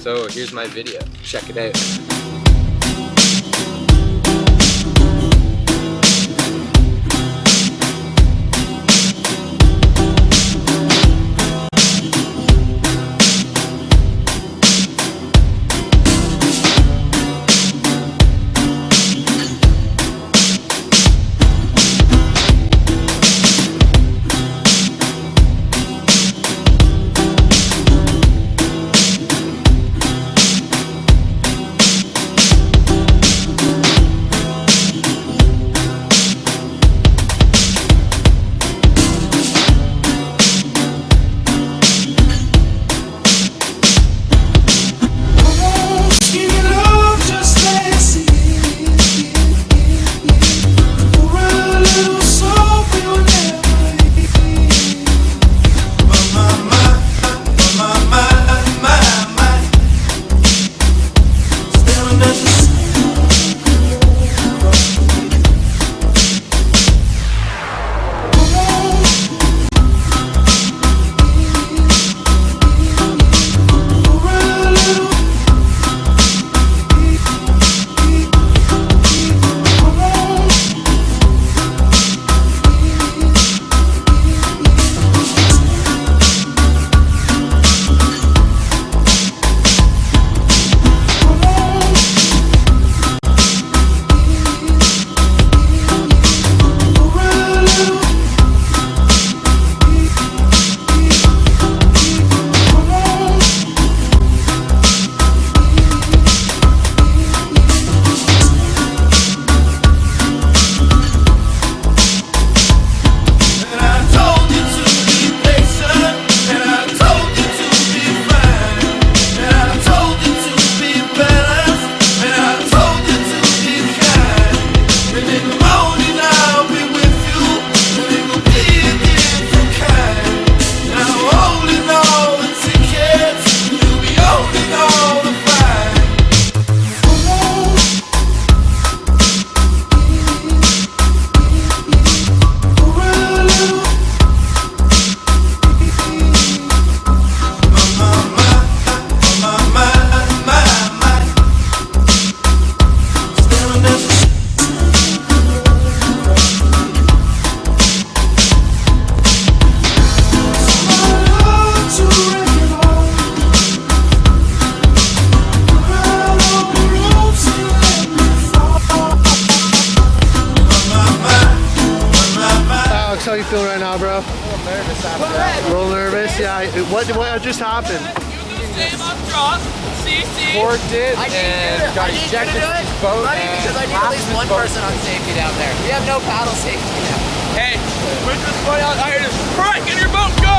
So here's my video. Check it out. How you feeling right now, bro? A little nervous after that. A little nervous? Yeah. What just happened? Ford did and got ejected from his boat. Not even because I need at least one person on safety down there. We have no paddle safety now. Hey, we're just going out here to Perrett, get your boat, go!